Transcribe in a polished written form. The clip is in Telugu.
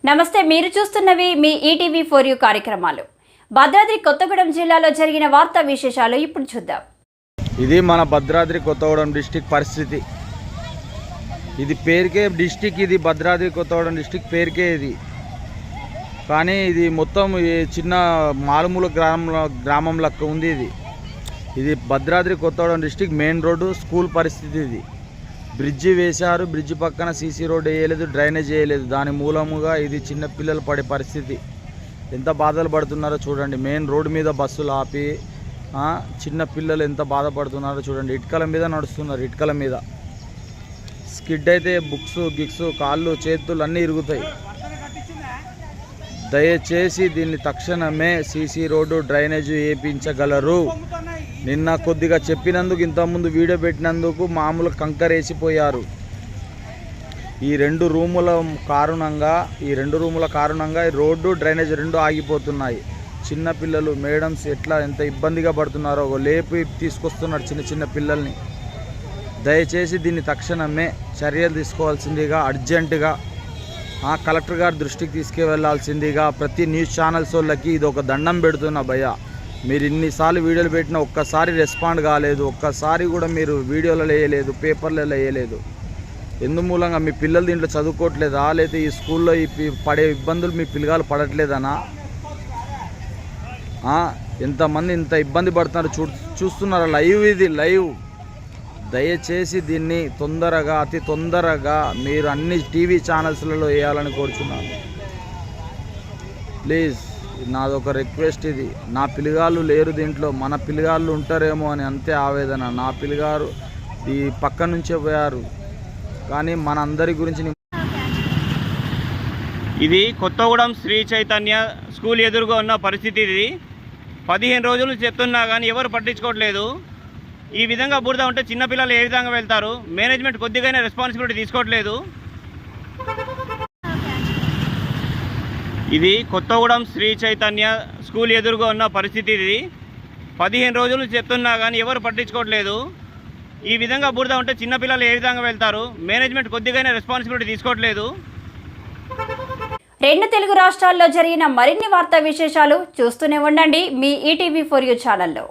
నమస్తే, మీరు చూస్తున్నవి మీ ఈటీవీ ఫర్ యూ కార్యక్రమాలు. భద్రాద్రి కొత్తగూడెం జిల్లాలో జరిగిన వార్తా విశేషాలు ఇప్పుడు చూద్దాం. ఇది మన భద్రాద్రి కొత్తగూడెం డిస్టిక్ పరిస్థితి. ఇది పేరుకే డిస్టిక్, ఇది భద్రాద్రి కొత్తగూడెం డిస్టిక్ పేరుకే ఇది. కానీ ఇది మొత్తం చిన్న మారుమూల గ్రామం లెక్క ఉంది. ఇది Bhadradri Kothagudem district main road school పరిస్థితి. ఇది బ్రిడ్జి వేశారు, బ్రిడ్జి పక్కన సీసీ రోడ్ వేయలేదు, డ్రైనేజ్ వేయలేదు. దాని మూలముగా ఇది చిన్న పిల్లలు పడే పరిస్థితి. ఎంత బాధలు పడుతున్నారో చూడండి. మెయిన్ రోడ్డు మీద బస్సులు ఆపి చిన్న పిల్లలు ఎంత బాధపడుతున్నారో చూడండి. ఇటుకల మీద నడుస్తున్నారు, ఇటుకల మీద స్కిడ్ అయితే బుక్స్ గిక్స్ కాళ్ళు చేతులు అన్నీ ఇరుగుతాయి. దయచేసి దీన్ని తక్షణమే సీసీ రోడ్డు డ్రైనేజ్ వేయించగలరు. నిన్న కొద్దిగా చెప్పినందుకు, ఇంతకుముందు వీడియో పెట్టినందుకు మామూలు కంకర వేసిపోయారు. ఈ రెండు రూముల కారణంగా ఈ రోడ్డు డ్రైనేజ్ రెండు ఆగిపోతున్నాయి. చిన్న పిల్లలు మేడమ్స్ ఎంత ఇబ్బందిగా పడుతున్నారో లేపి తీసుకొస్తున్నారు చిన్న చిన్న పిల్లల్ని. దయచేసి దీన్ని తక్షణమే చర్యలు తీసుకోవాల్సిందిగా అర్జెంటుగా కలెక్టర్ గారి దృష్టికి తీసుకువెళ్లాల్సిందిగా ప్రతి న్యూస్ ఛానల్స్ వాళ్ళకి ఇది ఒక దండం పెడుతున్నా భయ్యా. మీరు ఇన్నిసార్లు వీడియోలు పెట్టినా ఒక్కసారి రెస్పాండ్ కాలేదు, ఒక్కసారి కూడా మీరు వీడియోలలో వేయలేదు, పేపర్లలో వేయలేదు. ఎందుమూలంగా మీ పిల్లలు దీంట్లో చదువుకోవట్లేదా, లేకపోతే ఈ స్కూల్లో పడే ఇబ్బందులు మీ పిల్లగాలు పడట్లేదనా? ఎంతమంది ఇంత ఇబ్బంది పడుతున్నారు చూస్తున్నారా? లైవ్, ఇది లైవ్. దయచేసి దీన్ని అతి తొందరగా మీరు అన్ని టీవీ ఛానల్స్లలో వేయాలని కోరుచున్నాను. ప్లీజ్, నాదొక రిక్వెస్ట్. ఇది నా పిల్లగాళ్ళు లేరు దీంట్లో, మన పిల్లగాళ్ళు ఉంటారేమో అని అంతే ఆవేదన. నా పిల్లగారు ఈ పక్క నుంచే పోయారు, కానీ మన అందరి గురించి. ఇది కొత్తగూడెం శ్రీ చైతన్య స్కూల్ ఎదురుగా ఉన్న పరిస్థితి. ఇది 15 రోజులు చెప్తున్నా కానీ ఎవరు పట్టించుకోవట్లేదు. ఈ విధంగా బురద ఉంటే చిన్నపిల్లలు ఏ విధంగా వెళ్తారు? మేనేజ్మెంట్ కొద్దిగానే రెస్పాన్సిబిలిటీ తీసుకోవట్లేదు. ఇది కొత్తగూడెం శ్రీ చైతన్య స్కూల్ ఎదురుగా ఉన్న పరిస్థితి. ఇది 15 రోజులు చెప్తున్నా కానీ ఎవరు పట్టించుకోవట్లేదు. ఈ విధంగా బురద ఉంటే చిన్నపిల్లలు ఏ విధంగా వెళ్తారు? మేనేజ్మెంట్ కొద్దిగానే రెస్పాన్సిబిలిటీ తీసుకోవట్లేదు. 2 తెలుగు రాష్ట్రాల్లో జరిగిన మరిన్ని వార్తా విశేషాలు చూస్తూనే ఉండండి మీ ఈటీవీ ఫర్ యూ ఛానల్లో.